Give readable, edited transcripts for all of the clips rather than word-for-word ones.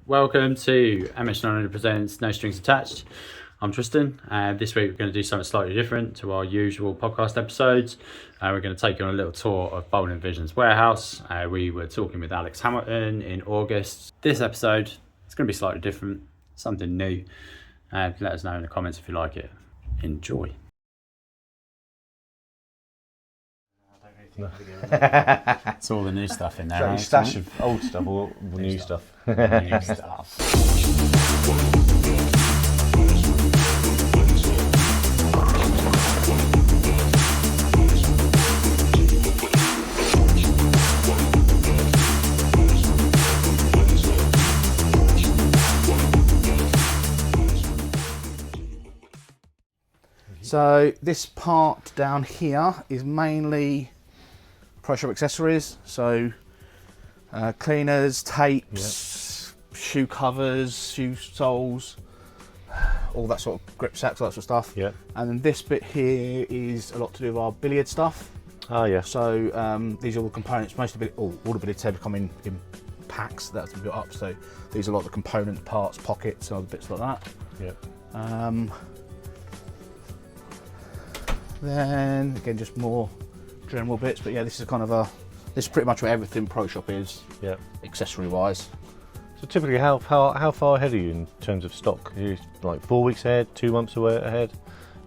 Welcome to MS900 Presents No Strings Attached. I'm Tristan, and this week we're going to do something slightly different to our usual podcast episodes. We're going to take you on a little tour of Bowling Vision's warehouse. We were talking with Alex Hamilton in August. This episode is going to be slightly different, something new. Let us know in the comments if you like it. Enjoy. It's all the new stuff in there. Right, stash of old stuff or new stuff. New stuff. So this part down here is mainly Pro Shop accessories. So cleaners, tapes, shoe covers, shoe soles, all that sort of grip sacks, all that sort of stuff. Yeah. And then this bit here is a lot to do with our billiard stuff. Oh yeah. So these are all the components. Most of it, all the billiard tape come in packs that have been built up. So these are a lot of the component parts, pockets, and other bits like that. Yeah. Then again, just more general bits, but yeah, this is kind of this is pretty much what everything Pro Shop is, Yeah. accessory wise. So typically, how far ahead are you in terms of stock? Are you like 4 weeks ahead, 2 months away ahead,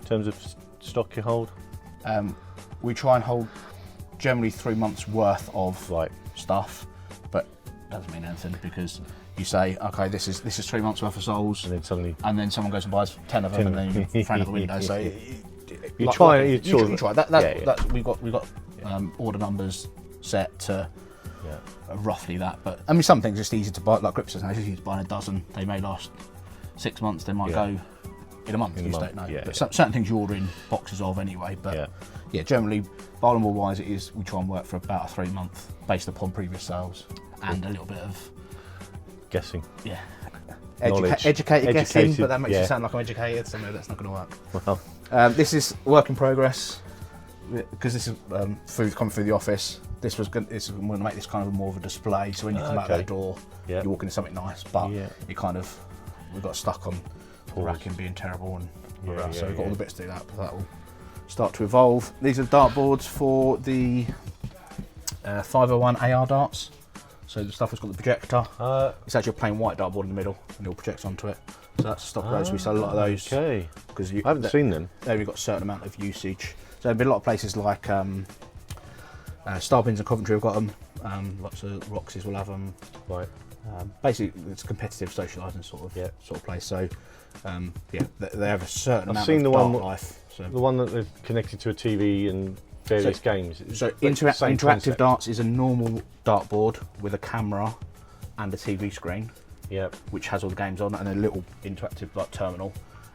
in terms of stock you hold? We try and hold generally 3 months worth of Right. stuff, but doesn't mean anything because you say, okay, this is 3 months worth of soles, And then suddenly and then someone goes and buys 10 of them, and then you throw out the window. So you try. You try. That's yeah. we've got order numbers set to. Yeah. Roughly that, but I mean, some things are just easy to buy, like grips. It's easy to buy a dozen. They may last 6 months. They might Yeah. go in a month. In a You just month, don't know. yeah, But yeah. certain things you order in boxes of anyway. But yeah, generally, bowling ball wise, it is we try and work for about a 3 month based upon previous sales and a little bit of Guessing. educated Educated, guessing. But that makes yeah. it sound like I'm educated, so no, that's not going to work. Well, This is work in progress because this is food coming through the office. This was going to make this kind of more of a display. So when you come out Okay. that door, Yeah. you walk into something nice. But Yeah. it kind of we got stuck on the racking being terrible, and Yeah, so yeah, we've got all yeah. the bits to do that. But that will start to evolve. These are dartboards for the 501 AR darts. So the stuff has got the projector. It's actually a plain white dartboard in the middle, and it all projects onto it. So that's stock of those. We sell a lot of those okay. because I haven't seen them. they've got a certain amount of usage. So there've been a lot of places like Starbins in Coventry have got them. Lots of Roxys will have them. Right. Basically, it's a competitive socialising sort of place. So they have a certain I've amount seen of the dart one- life. So, The one that they've connected to a TV and various games. so It's the same interactive concept. darts is a normal dartboard with a camera and a TV screen, Yep. which has all the games on, and a little interactive like terminal.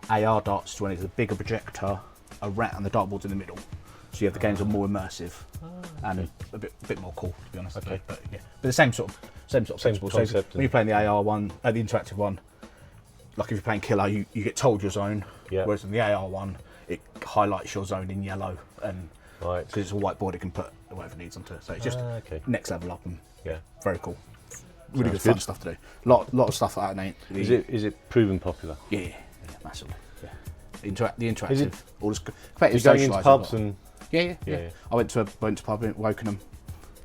AR darts is when it's a bigger projector, and the dartboard's in the middle. So you have the games are more immersive and a bit more cool, to be honest. Okay. But the same sort of principle. So concept when you're playing the AR one, the interactive one, like if you're playing Killer, you get told your zone. Yeah. Whereas in the AR one, it highlights your zone in yellow, and Right. because it's a whiteboard, it can put whatever it needs onto it. So it's just Okay. next level up, and Yeah. very cool. Really Sounds good fun good. stuff to do. Lot of stuff like that. Ain't Is it proven popular? Yeah, massively. Yeah. The interactive. Is it- all this Are you going into pubs and yeah. Yeah. I went to a pub in Wokenham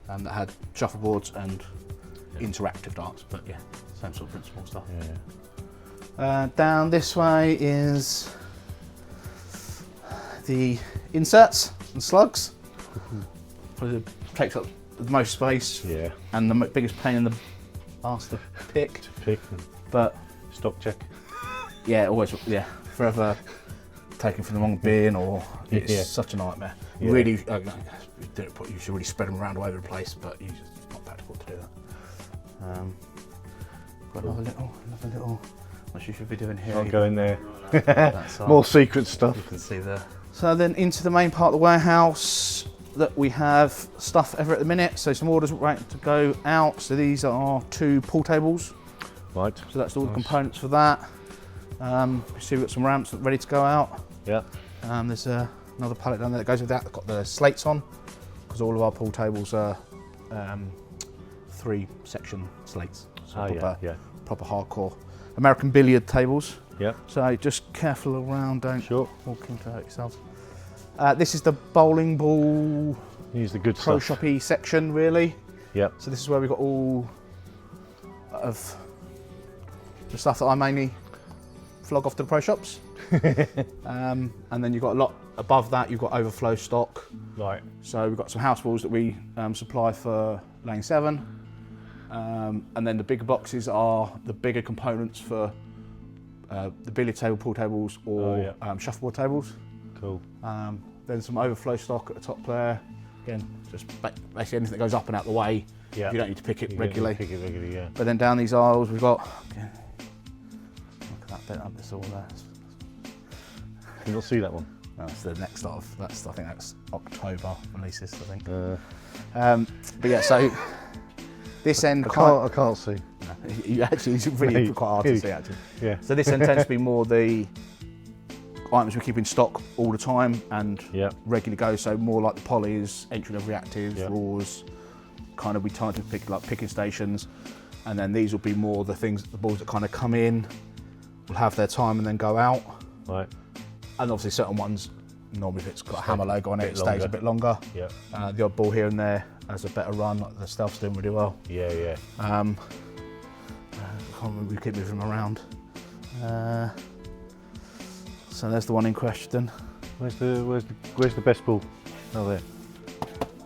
that had shuffleboards and interactive darts, but yeah, same sort of principle stuff. Down this way is the inserts and slugs. Probably takes up the most space yeah, and the biggest pain in the arse to pick. pick and But stock check. yeah, always forever taken from the wrong bin, or it's Yeah. such a nightmare. Yeah. Really, you should really spread them around all over the place, but it's not practical to do that. Got another little. What you should be doing here. I'll go in there. That's More secret stuff. you can see there. So then into the main part of the warehouse that we have stuff ever at the minute. So some orders ready to go out. So these are 2 pool tables. Right. So that's all the Nice. components for that. You see we've got some ramps ready to go out. Yeah. There's another pallet down there that goes with that. They've got the slates on because all of our pool tables are 3 section slates. So Oh, proper, yeah. proper hardcore American billiard tables. Yep. So just careful around, don't Sure. walk into hurt yourselves. This is the bowling ball Use the good pro stuff. shoppy section, really. Yep. So this is where we've got all of the stuff that I mainly flog off to the pro shops. And then you've got a lot above that, you've got overflow stock. Right. So we've got some house balls that we supply for Lane 7. And then the bigger boxes are the bigger components for the billiard table, pool tables, or shuffleboard tables. Cool. Then some overflow stock at the top there. Again, just basically anything that goes up and out the way. Yeah. You don't need to pick it You regularly. Pick it regularly, yeah. But then down these aisles we've got, look at that bit up, it's all there. Can you not see that one? That's the next lot of, I think that's October releases, I think. Uh, But yeah, so this end I can't see. you actually, it's really No, quite hard to huge. see actually. Yeah. So this end tends to be more the items we keep in stock all the time and Yeah. regularly go, so more like the polys, entry level reactives, Yeah. raws, kind of we try to pick like picking stations, and then these will be more the things, the balls that kind of come in, will have their time and then go out, Right. and obviously certain ones, normally if it's got a hammer logo on it, bit it stays longer. a bit longer. Yeah. The odd ball here and there has a better run, like the Stealth's doing really well. Yeah, yeah. I can't remember, we keep moving them around. So there's the one in question. Where's the best ball? Oh, there.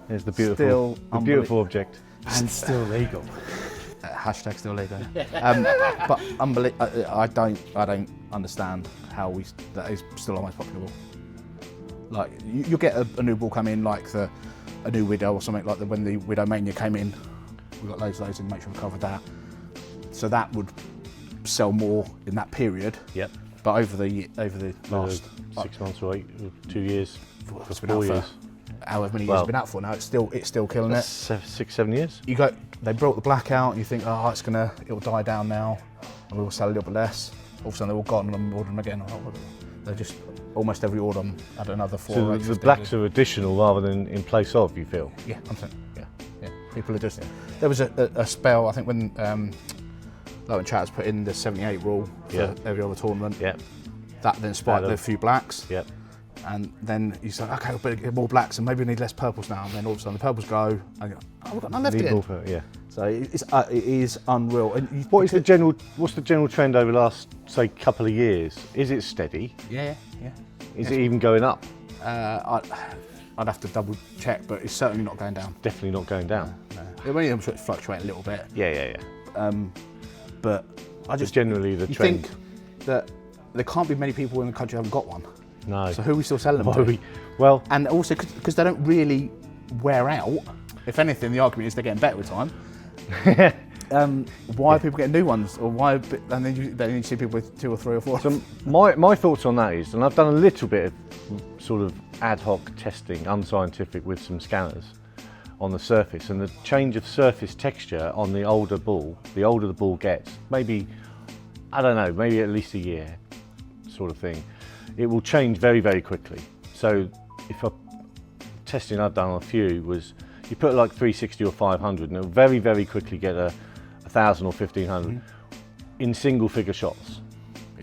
There's the beautiful, Still beautiful object. And still legal. Hashtag still legal. But I don't understand how that is still our most popular ball. Like you'll get a new ball come in, like a new Widow or something, like when the Widow Mania came in. We got loads of those and make sure we covered that. So that would sell more in that period. Yep. But over the last 6 months or 2 years, it's for been 4 out years. for however many years it's been out for now, it's still killing it. 6, 7 years. They brought the black out and you think, oh, it'll die down now and we will sell a little bit less. All of a sudden they're all gone and I'm ordering them again. They're just, almost every order I'm at another 4 So or 8 the 15 blacks are additional rather than in place of, you feel? Yeah, I'm saying, yeah. People are just, there was a spell, I think when Lowen Chatters put in the 78 rule for every other tournament. Yeah. That then spiked a few blacks. Yep. And then you say, okay, we'll better get more blacks and maybe we need less purples now. And then all of a sudden the purples go and you go, oh, we've got none left again. Yeah. So it is unreal. And What's the general trend over the last, say, couple of years? Is it steady? Yeah. Is it even going up? I'd have to double check, but it's certainly not going down. Definitely not going down. No. I mean, I'm sure it's fluctuating a little bit. Yeah. But I just generally the you trend. think that there can't be many people in the country who haven't got one. No. So who are we still selling them Why to? are we- well, And also because they don't really wear out. If anything, the argument is they're getting better with time. Why are people getting new ones, or why? And then you see people with 2 or 3 or 4. so my thoughts on that is, and I've done a little bit of sort of ad hoc testing, unscientific, with some scanners on the surface, and the change of surface texture on the older the older the ball gets, maybe, I don't know, maybe at least a year sort of thing, it will change very, very quickly. So if testing I've done on a few was, you put like 360 or 500 and it'll very, very quickly get a 1,000 or 1,500 in single figure shots.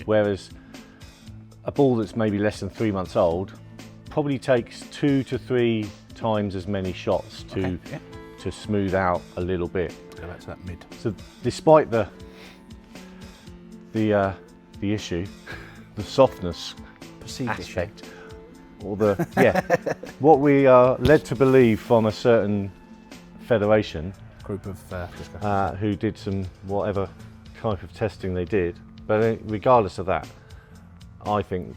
Whereas a ball that's maybe less than 3 months old probably takes 2 to 3 times as many shots to smooth out a little bit. Go back to that mid. So despite the issue, the softness Perceived issue. aspect, or what we are led to believe from a certain federation Group of who did some whatever type of testing they did, but regardless of that, I think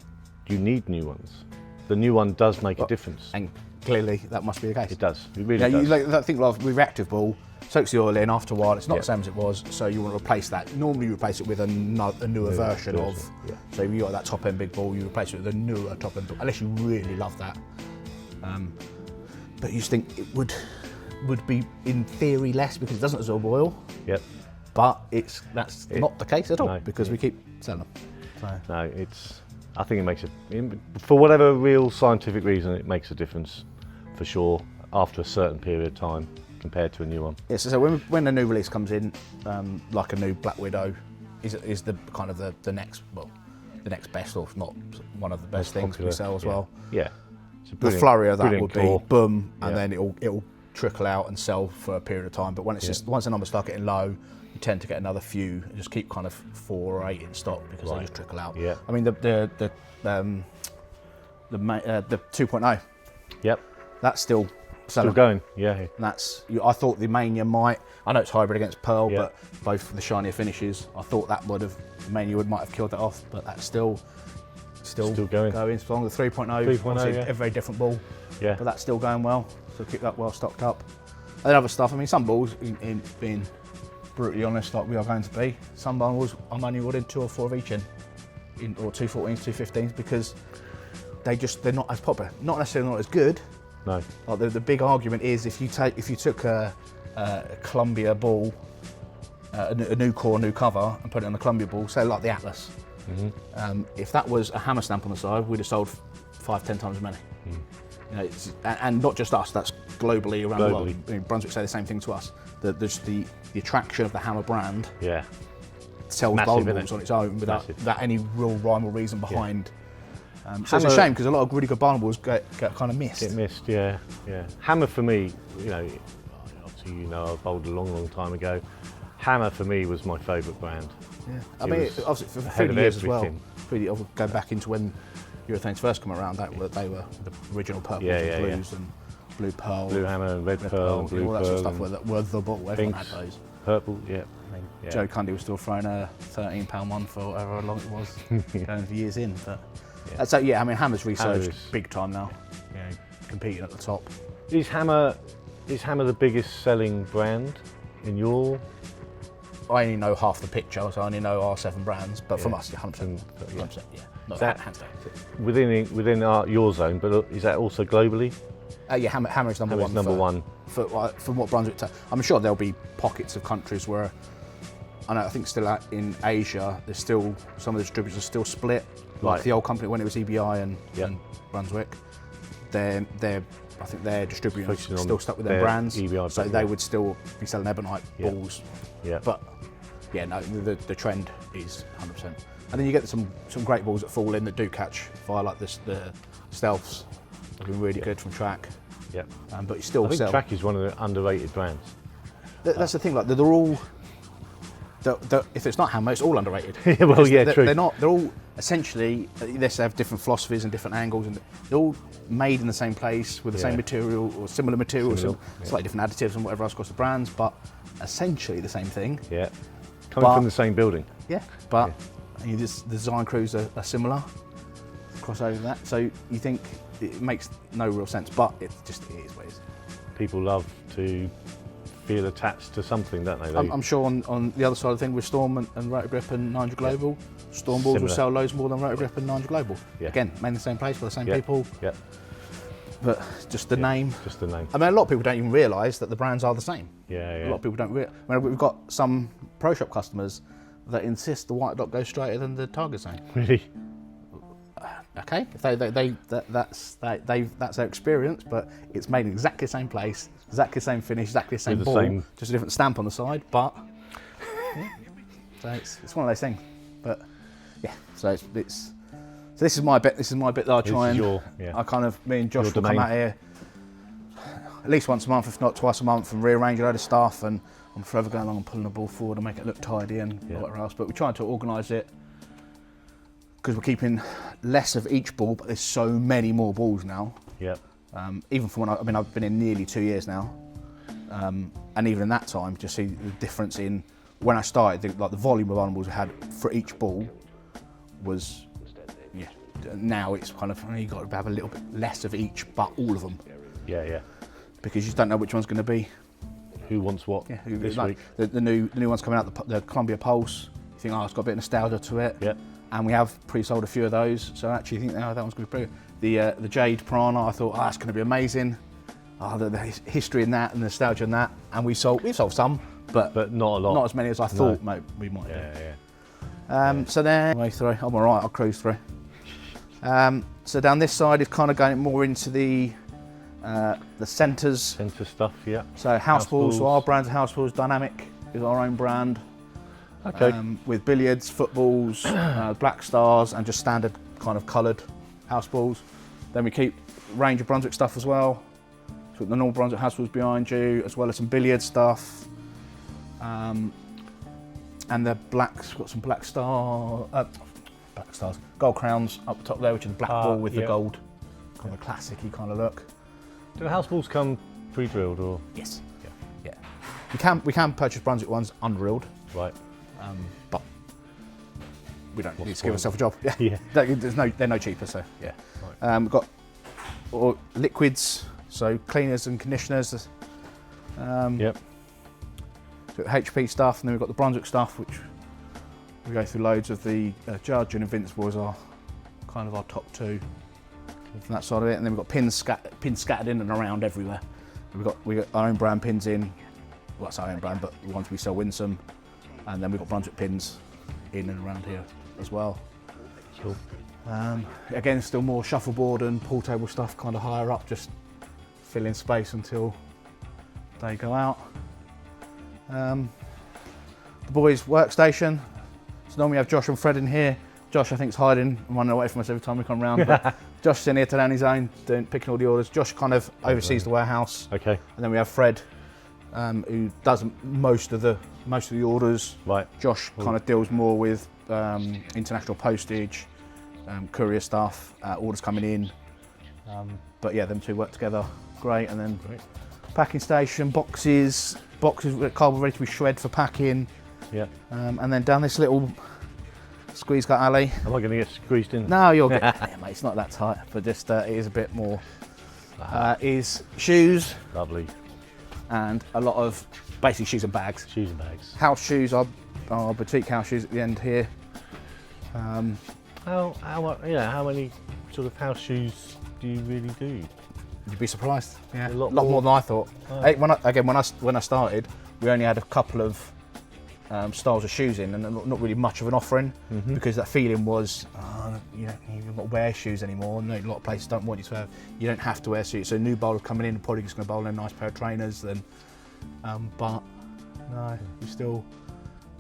you need new ones. The new one does make a difference. And clearly that must be the case. It does. It really does. I think with reactive ball, soaks the oil in after a while. It's not the same as it was, so you want to replace that. Normally you replace it with a newer version of. Yeah. So if you got that top end big ball, you replace it with a newer top end ball, unless you really love that. But you just think it would be in theory less because it doesn't absorb oil. Yep. But that's not the case at all, No, because we keep selling them. So. No, I think it makes for whatever real scientific reason, it makes a difference for sure after a certain period of time compared to a new one. Yeah, so when a new release comes in, like a new Black Widow, is the kind of the next best, or if not one of the best things popular, we sell as well. Yeah. It's a The flurry of that brilliant would claw. be boom, and Yeah. then it'll trickle out and sell for a period of time. But when it's just once the numbers start getting low, you tend to get another few and just keep kind of 4 or 8 in stock because they Right. just trickle out. Yeah. I mean the 2.0, Yep. that's still Still selling. going. Yeah. And I thought the Mania might. I know it's hybrid against Pearl, Yeah. but both the shinier finishes. I thought that Mania might have killed that off, but that's still going. strong. The 3.0, 3.0, obviously yeah. a very different ball, Yeah. but that's still going well. So keep that well stocked up. And then other stuff. I mean, some balls, in being brutally honest, like we are going to be, some balls I'm only ordering 2 or 4 of each in or 214s, 215s, because they're not as popular. Not necessarily not as good. No. Like the big argument is if you took a Columbia ball, a new core, new cover, and put it on the Columbia ball, say like the Atlas. If that was a hammer stamp on the side, we'd have sold 5-10 times as many. You know, and not just us. That's globally around the world. Globally. I mean, Brunswick say the same thing to us. The attraction of the hammer brand Yeah. sells Massive, bowling isn't balls it? on its own without any real rhyme or reason behind. So it's a Hammer- shame because a lot of really good bowling balls get kind of missed. Get missed, yeah. Hammer for me, obviously I bowled a long time ago. Hammer for me was my favourite brand. Yeah. I It mean, was obviously for ahead 30 of years as well. everything. I'll go back into when Urethanes first came around. They were the original purples Yeah, and yeah, blues and blue pearl, Blue Hammer and Red Pearl, and Blue all that Pearl, sort of stuff and were the ball. Everyone pinks. had those. purple, yeah. Yeah. Joe Cundy was still throwing a £13 one for however long it was, going for years in. But that's I mean, Hammer's resurged is- big time now. Competing at the top. Is Hammer the biggest selling brand in your? I only know half the picture, so I only know our 7 brands. But from Yeah. us, 100%. And, yeah. 100%, yeah. Not That- hands down. Within your zone, but is that also globally? Yeah, Hammer is number Hammer's one. number for- one. From what Brunswick, I'm sure there'll be pockets of countries where, I think still in Asia, there's still some of the distributors are still split. Like Right. the old company when it was EBI and Yeah. Brunswick, I think their distributors Focusing on still stuck with their their brands, EBI so brand, they yeah. would still be selling Ebonite Yeah. balls. Yeah. But yeah, no, the trend is 100%. And then you get some great balls that fall in that do catch fire, like the Stealths. Have been really good from Track, Yeah. but you still I think sell. Track is one of the underrated brands. That's the thing. Like they're all. If it's not Hammer, it's all underrated. Yeah, well, Because yeah, they're, true. They're not. They're all essentially. They have different philosophies and different angles, and they're all made in the same place with the same Yeah. material or similar materials, Similar, and slightly different additives and whatever else across the brands, but essentially the same thing. Yeah. Coming But- from the same building. Yeah. But the design crews are similar. Cross over that, so you think it makes no real sense, but it is what it is. People love to feel attached to something, don't they? I'm sure on the other side of the thing with Storm and Rotogrip and 900 Global, Storm balls will Similar. sell loads more than Rotogrip and 900 Global. Yeah. Again, made in the same place by the same Yeah. people, Yeah. but just the name. Just the name. I mean, a lot of people don't even realise that the brands are the same. Yeah, yeah. A lot of people don't realise. I mean, we've got some Pro Shop customers that insist the white dot goes straighter than the target zone. Really? Okay, if that's their experience, but it's made in exactly the same place, exactly the same finish, exactly the same With the ball, same- just a different stamp on the side. But yeah. So it's one of those things. But yeah, so this is my bit. This is my bit that I try This is and your- I kind of me and Josh your will come domain. out here at least once a month, if not twice a month, and rearrange a load of stuff. And I'm forever going along and pulling the ball forward and make it look tidy and Yeah. whatever else. But we're trying to organise it because we're keeping less of each ball, but there's so many more balls now. Yeah. Even from when I've been in nearly 2 years now, and even in that time, just see the difference in when I started. The volume of animals I had for each ball was, yeah. Now it's kind of you got to have a little bit less of each, but all of them, Yeah, yeah. because you just don't know which one's going to be. Who wants what Yeah, this like week? the new one's coming out, the Columbia Pulse. You think, oh, it's got a bit of nostalgia to it. Yeah. And we have pre-sold a few of those, so I actually think that one's going to be pretty good. The Jade Piranha, I thought, that's going to be amazing. The history in that and the nostalgia in that, and we've sold some, but not a lot. not as many as I thought we might do. Yeah, yeah. So then, way through, I'm all right. I'll cruise through. So down this side is kind of going more into the centres. Centre stuff, yeah. So house balls, so balls. our brand of house balls, Dynamic is our own brand. Okay. With billiards, footballs, black stars, and just standard kind of coloured house balls. Then we keep a range of Brunswick stuff as well. So the normal Brunswick house balls behind you, as well as some billiard stuff. And the blacks, got some black stars, gold crowns up top there, which is the black ball with the gold, kind of a classic-y kind of look. Do the house balls come pre-drilled or? Yes. Yeah. We can purchase Brunswick ones undrilled, Right. but we don't need to What's give ourselves a job. Yeah. They're no cheaper, so yeah. Right. We've got liquids, so cleaners and conditioners. Yep. So HP stuff, and then we've got the Brunswick stuff, which we go through loads of. The Judge and Invincible is our kind of our top two from that side of it, and then we've got pins scattered in and around everywhere. We got our own brand pins in. Well, that's our own brand, but the ones we sell Winsome, and then we've got Brunswick pins in and around here as well. Cool. Again, still more shuffleboard and pool table stuff, kind of higher up, just filling space until they go out. The boys' workstation. So normally we have Josh and Fred in here. Josh, I think, is hiding and running away from us every time we come round. But Josh's in here today on his own, picking all the orders. Josh kind of oversees the warehouse. Okay. And then we have Fred, who does most of the orders. Right. Josh kind of deals more with international postage, courier stuff, orders coming in. But yeah, them two work together great. And then packing station, boxes cardboard ready to be shred for packing. Yeah. And then down this little squeeze gut alley. Am I going to get squeezed in? No, you're good. Yeah, mate, it's not that tight, but just it is a bit more. Is shoes Lovely. and a lot of basically shoes and bags. Shoes and bags. House shoes, our boutique house shoes at the end here. How many sort of house shoes do you really do? You'd be surprised. Yeah, A a lot lot more than I thought. Oh. Hey, when I started, we only had a couple of styles of shoes in, and not really much of an offering, because that feeling was, you haven't got to wear shoes anymore. And a lot of places don't want you to have. You don't have to wear shoes. So new bowlers coming in, probably just going to bowl in a nice pair of trainers. Then, but no, we still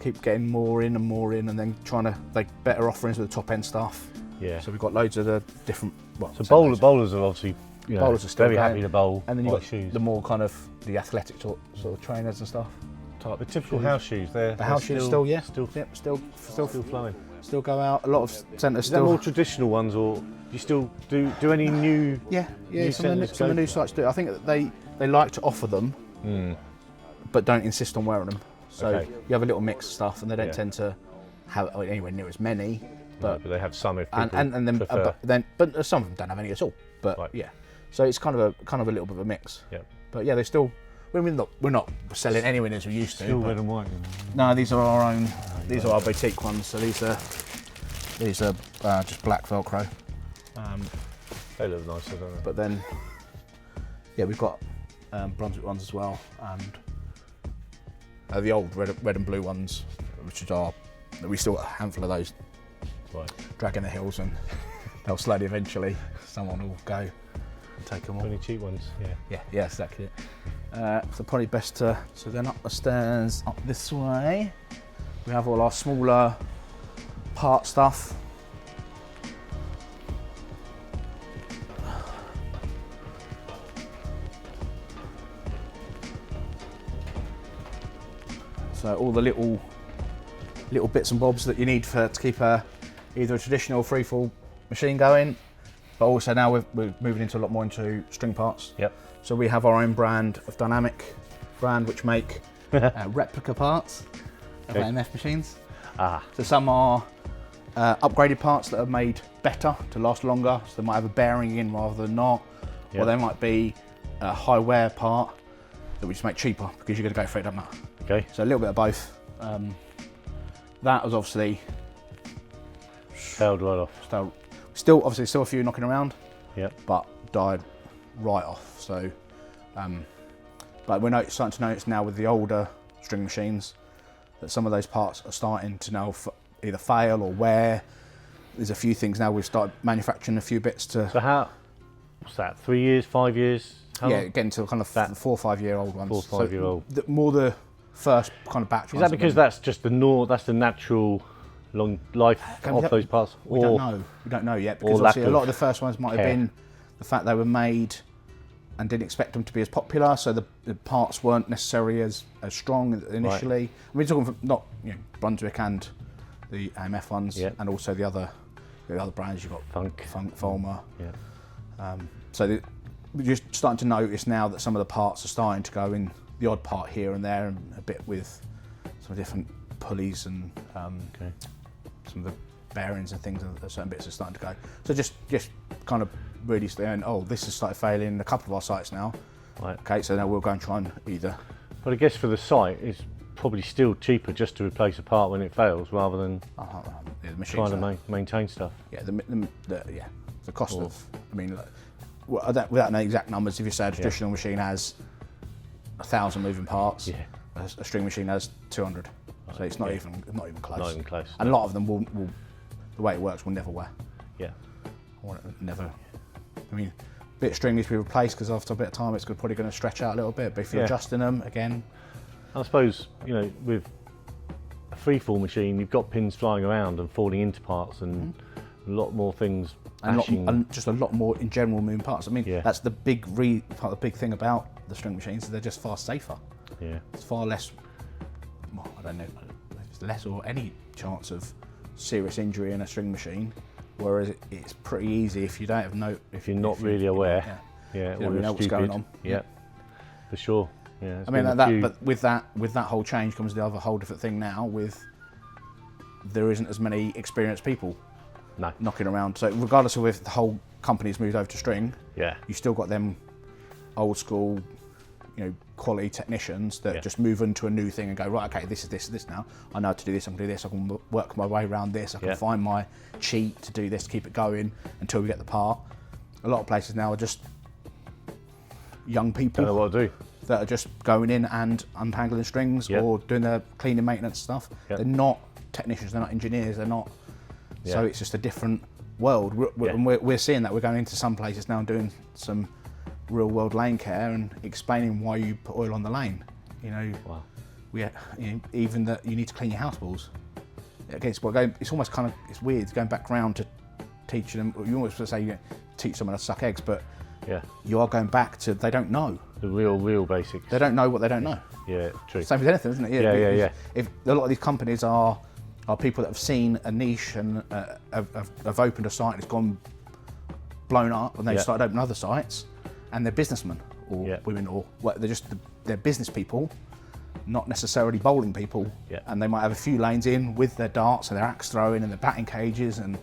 keep getting more in, and then trying to better offerings with the top end stuff. Yeah. So we've got loads of the different. Well, So bowlers are obviously bowlers are still very going. happy to bowl. And then you've like got shoes. the more kind of the athletic sort of trainers and stuff. The typical shoes. house shoes. They're The house shoes still still flowing. still go out. A lot of centres Is that still. more traditional ones, or do you still do any new? Yeah. new Some of the centres new go? sites do. I think that they like to offer them, but don't insist on wearing them. So Okay. you have a little mix of stuff, and they don't Yeah. tend to have anywhere near as many. But they have some if people And then prefer. but some of them don't have any at all. But Right. yeah, so it's kind of a little bit of a mix. Yeah. But yeah, they still. We're not selling anywhere as we used to. Still but- red and white. No, these are our own. These are our boutique ones. So these are just black Velcro. They look nicer, don't they? But then, yeah, we've got Brunswick ones as well, and the old red and blue ones, which are we still got a handful of those Right. dragging the hills, and they'll slowly eventually someone will go and take them all. Any cheap ones? Yeah. Yeah, exactly. So probably best to. So then up the stairs, up this way, we have all our smaller part stuff. So all the little bits and bobs that you need to keep either a traditional freefall machine going, but also now we're moving into a lot more into string parts. Yep. So we have our own brand of Dynamic brand, which make replica parts of Okay. AMF machines. Ah. So some are upgraded parts that are made better to last longer. So they might have a bearing in rather than not, or Yep. they might be a high wear part that we just make cheaper because you're going to go for it, don't you? Okay. So a little bit of both. That was obviously Tailed right off. still a few knocking around. Yep. But died right off. So, but we're starting to notice now with the older string machines that some of those parts are starting to now either fail or wear. There's a few things now we've started manufacturing a few bits to. So what's that? 3 years, 5 years? How Yeah, long? getting to kind of That- 4 or 5 year old ones. 4 or 5 year old. The more the first kind of batch. Is that because that's just that's the natural long life of those parts? We don't know. We don't know yet, because obviously a lot of the first ones might have been the fact they were made and didn't expect them to be as popular, so the parts weren't necessarily as strong initially. Right. We're talking from not Brunswick and the AMF ones, and also the other brands. You've got Funk, Fulmer. Yeah. So we're just starting to notice now that some of the parts are starting to go in the odd part here and there, and a bit with some different pulleys and some of the bearings and things, and certain bits are starting to go. So just kind of really saying, this has started failing in a couple of our sites now. Right. Okay, so now we'll go and try and either. But I guess for the site, it's probably still cheaper just to replace a part when it fails, rather than the trying to maintain stuff. Yeah, the cost of. I mean, without knowing exact numbers, if you say a traditional machine has 1,000 moving parts, a string machine has 200. So it's not even close. Not even close. And a lot of them will the way it works will never wear. Yeah. Never. I mean, a bit of string needs to be replaced, because after a bit of time it's probably going to stretch out a little bit. But if you're adjusting them again, I suppose with a freefall machine, you've got pins flying around and falling into parts, and a lot more things. And just a lot more in general moving parts. I mean, that's the big thing about the string machines. They're just far safer. Yeah. It's far less. Well, I don't know. There's less or any chance of serious injury in a string machine, whereas it's pretty easy if you don't have if you're not really aware. You don't know what's going on. Yeah, for sure. Yeah. I mean but with that whole change comes the other whole different thing now. There isn't as many experienced people knocking around. So regardless of if the whole company's moved over to string, you still got them old school, quality technicians that just move into a new thing and go, right, okay, this is this now. I know how to do this, I can do this, I can work my way around this, I can find my cheat to do this, keep it going until we get the part. A lot of places now are just young people don't know what to do, that are just going in and untangling strings or doing the cleaning maintenance stuff. They're not technicians, they're not engineers, they're not. So it's just a different world. And we're seeing that. We're going into some places now and doing some real world lane care and explaining why you put oil on the lane. Even that you need to clean your house balls. It's almost kind of, it's weird going back round to teaching them. You almost say you teach someone how to suck eggs, but you are going back to, they don't know the real basics. They don't know what they don't know. Yeah, true. Same with anything, isn't it? Yeah. If a lot of these companies are people that have seen a niche and have opened a site and it's gone blown up, and they start opening other sites, and they're businessmen or women, or they're business people, not necessarily bowling people. And they might have a few lanes in with their darts and their axe throwing and their batting cages and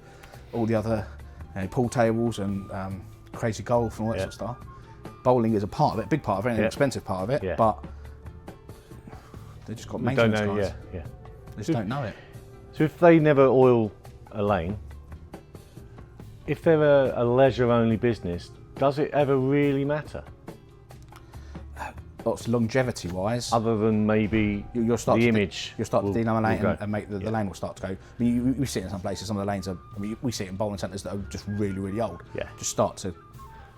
all the other pool tables and crazy golf and all that sort of stuff. Bowling is a part of it, a big part of it, an expensive part of it, but they just got maintenance guys. They just don't know it. So if they never oil a lane, if they're a leisure-only business, does it ever really matter? Lots longevity-wise. Other than maybe you'll start the image. You'll start to delaminate and make the lane will start to go. I mean, we see it in some places, some of the lanes are, we see it in bowling centres that are just really, really old. Just start to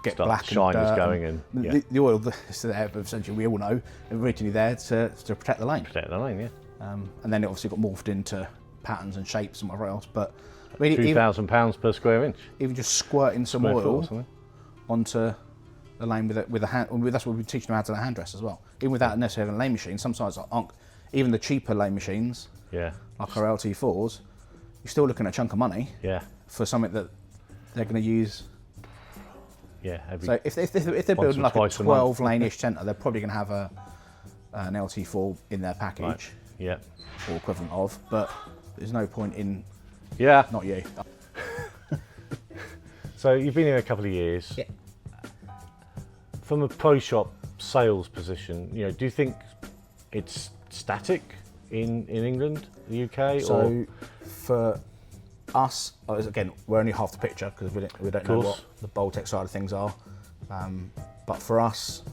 get black shine and is going and the oil is there, but essentially we all know, originally there to protect the lane. Protect the lane, and then it obviously got morphed into patterns and shapes and whatever else. But I mean, £2,000 per square inch. Even just squirting some oil onto the lane with a hand. That's what we teach them how to hand dress as well. Even without necessarily having a lane machine, some sites aren't. Even the cheaper lane machines, like our LT4s, you're still looking at a chunk of money. For something that they're going to use. So if they're building like a 12 lane-ish centre, they're probably going to have an LT4 in their package. Or equivalent of, but there's no point in. Not you. So you've been here a couple of years. From a pro shop sales position, do you think it's static in England, the UK? So for us, again, we're only half the picture because we don't know what the Boltec side of things are. But for us,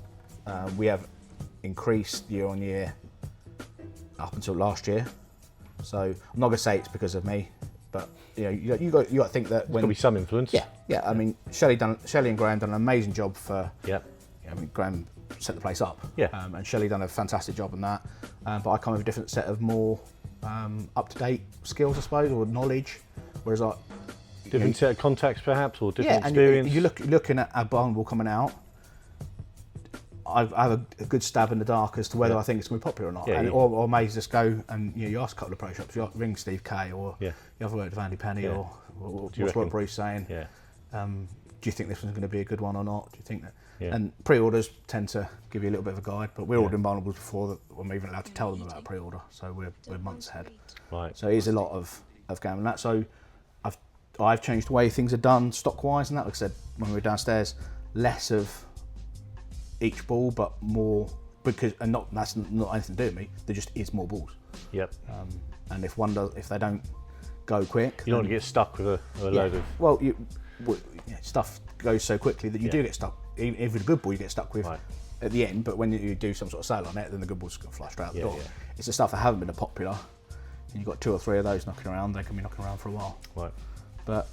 we have increased year on year up until last year. So I'm not going to say it's because of me, but you got to think that when there'll be some influence. I mean, Shelley and Graham done an amazing job for. I mean, Graham set the place up. Yeah. And Shelley done a fantastic job on that. But I come with a different set of more up-to-date skills, I suppose, or knowledge. Whereas I Different set of contacts, perhaps, or different and experience. you're looking at a Barnwell coming out. I have a good stab in the dark as to whether I think it's going to be popular or not. Yeah, Or may just go and you ask a couple of pro shops, you ring Steve Kay, or Yeah. you have a word with Andy Penny, Yeah. or you what's reckon? Rob Bruce saying. Yeah. Do you think this one's going to be a good one or not? Do you think that? Yeah. And pre-orders tend to give you a little bit of a guide, but we're ordering Barnwells before that we're even allowed to tell them about a pre-order, so we're months ahead. Right. So it is a lot of game and that. So I've changed the way things are done stock-wise and that. Like I said, when we were downstairs, less of each ball, but more because that's not anything to do with me. There just is more balls, Yep. and if they don't go quick, You don't want to get stuck with a load of. well, stuff goes so quickly that you Yeah. do get stuck. Even with a good ball, you get stuck with Right. at the end. But when you do some sort of sale on it, then the good balls can fly straight out the Yeah, door. yeah. It's the stuff that haven't been popular. And you've got 2 or 3 of those knocking around. They can be knocking around for a while. Right. But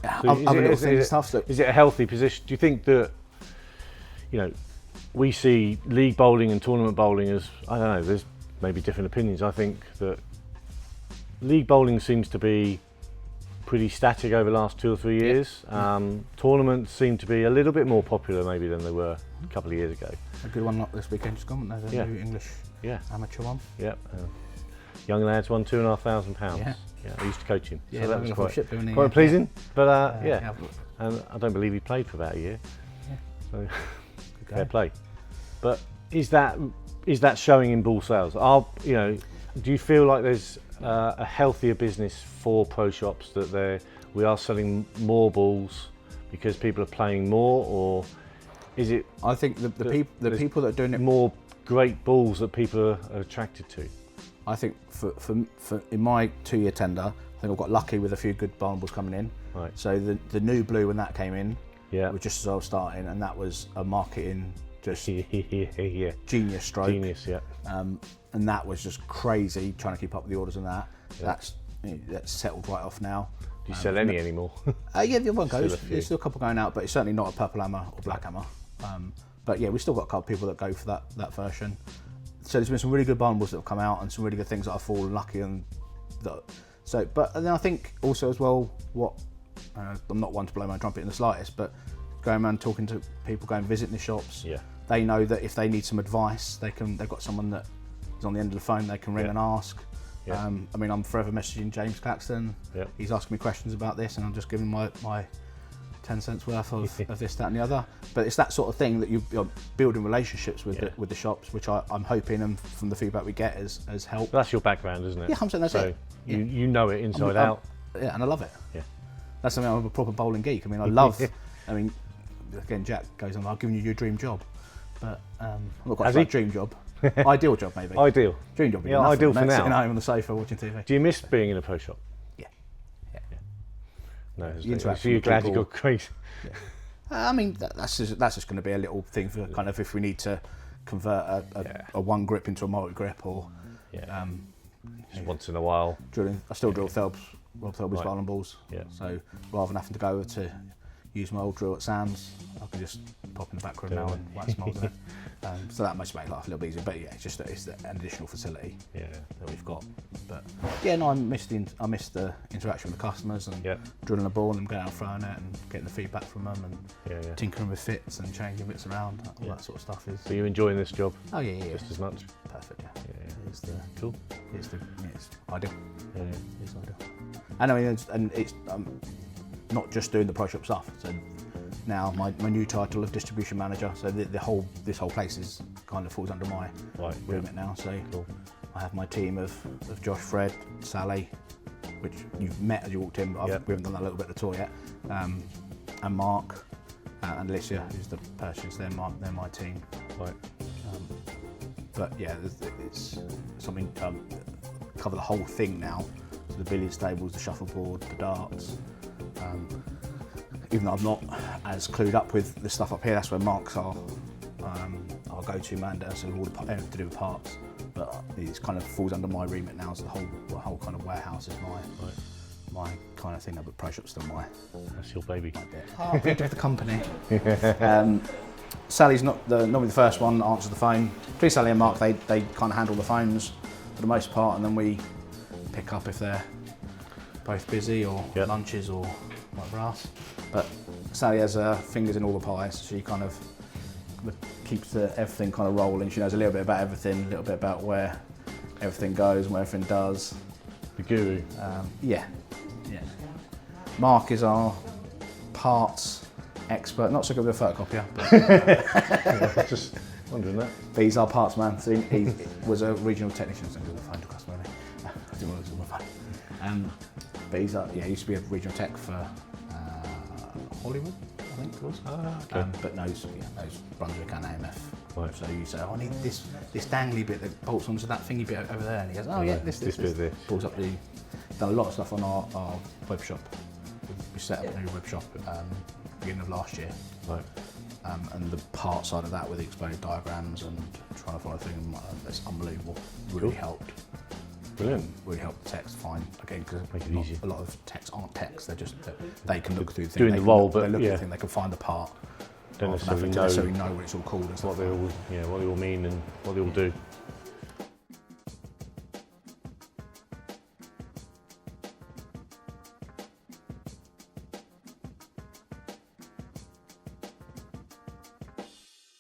So other little things and stuff. So is it a healthy position? Do you think that, we see league bowling and tournament bowling as, I don't know, there's maybe different opinions. I think that league bowling seems to be pretty static over the last 2 or 3 years. Tournaments seem to be a little bit more popular maybe than they were a couple of years ago. a good one this weekend just gone. There's a Yeah. new English Yeah. amateur one. Yep. Young lads won £2,500. Yeah. I used to coach him. Yeah, so that long was enough of quite, ship, didn't he? quite Yeah. pleasing. But Yeah. and I don't believe he played for about a year. Yeah. So Good fair go. play. But is that showing in ball sales? Do you feel like there's a healthier business for pro shops, that we are selling more balls because people are playing more, or is it I think the there's people that are doing it more great balls that people are attracted to? I think for in my 2-year tender, I think I've got lucky with a few good Barnwells coming in. Right. So the new blue when that came in, Yeah. was just as I was starting, and that was a marketing just Yeah. genius stroke. Genius. Yeah. And that was just crazy trying to keep up with the orders and that. That's settled right off now. Do you sell any anymore? Yeah, the other one goes. Still a few. There's still a couple going out, but it's certainly not a purple hammer or black hammer. But yeah, we've still got a couple of people that go for that version. So there's been some really good Barnwells that have come out and some really good things that I've fallen lucky and that. So, but and then I think also as well, I'm not one to blow my trumpet in the slightest, but going around talking to people, going visiting the shops, Yeah. they know that if they need some advice, they've got someone that is on the end of the phone they can ring Yeah. and ask. Yeah. I'm forever messaging James Claxton. Yeah. He's asking me questions about this, and I'm just giving my 10 cents worth of this, that, and the other. But it's that sort of thing that you're building relationships with the shops, which I'm hoping, and from the feedback we get, has helped. That's your background, isn't it? Yeah, 100%, that's so it. You know it inside out. Yeah, and I love it. Yeah. That's something. I'm a proper bowling geek. I mean, I love. I mean, again, Jack goes on. I've given you your dream job, but I'm not quite Has sure he? dream job. Ideal job, maybe. Ideal. Dream job. would be Yeah, nothing, ideal for mate, now. Sitting at home on the sofa watching TV. Do you miss being in a pro shop? Yeah. No. The interaction So you're with glad you people. got crazy. I mean, that's just going to be a little thing for kind of if we need to convert a one grip into a multi grip or Yeah. Just once in a while. drilling. I still drill Rob Thelby's Right. bowling balls. Yeah. So rather than having to go over to use my old drill at Sam's, I can just pop in the back room now and whack some holes in it. So that must make life a little bit easier. But yeah, it's an additional facility Yeah. that we've got. But yeah, no, I missed the interaction with the customers and Yeah. drilling a ball and going out and throwing it and getting the feedback from them and Yeah. tinkering with fits and changing bits around. All that sort of stuff is. So you're enjoying this job Oh yeah, just as much? perfect. Yeah, Yeah. it's the Cool. it's ideal. Yeah. It's ideal. And I mean, it's not just doing the pro shop stuff. So now my new title of distribution manager. So this whole place is kind of falls under my Right. remit now. So Cool. I have my team of Josh, Fred, Sally, which you've met as you walked in, but Yeah. we haven't done that little bit of the tour yet. And Mark and Alicia, who's the Persians. They're my team. Right. But yeah, it's something cover the whole thing now. So the billiards tables, the shuffleboard, the darts. Even though I'm not as clued up with the stuff up here, that's where Mark's our go-to man down. So all everything to do with parts. But it kind of falls under my remit now. So the whole kind of warehouse is my kind of thing. But pro shop's still my That's your baby. bit. Bit of the company. Sally's not normally the first one that answers the phone. Between Sally and Mark, they kind of handle the phones for the most part, and then we pick up if they're both busy or lunches or whatever else. But Sally has her fingers in all the pies. She kind of keeps everything kind of rolling. She knows a little bit about everything, a little bit about where everything goes and where everything does. The guru. Yeah. Mark is our parts expert, not so good with a photocopier, I was just wondering that. but he's our parts man. So he was a regional technician, so he was a phone to customer. I didn't want to do my phone. But he used to be a regional tech for Hollywood, I think it was. Okay. But knows Brunswick and AMF. Right. So you say, I need this dangly bit that bolts onto that thingy bit over there, and he goes, this bit there. Pulls up done a lot of stuff on our web shop. We set up a new web shop beginning of last year. Right. And the part side of that with the exploded diagrams and trying to follow things, that's unbelievable. Really helped. Brilliant. Really helped the techs find, again, because Make it easier. a lot of techs aren't techs, they're just, they can look through the thing. Doing they the can role, look, but they look at yeah. the thing, they can find the part. Don't rather than necessarily having to know know what it's all called and stuff. what they all mean and what they all do.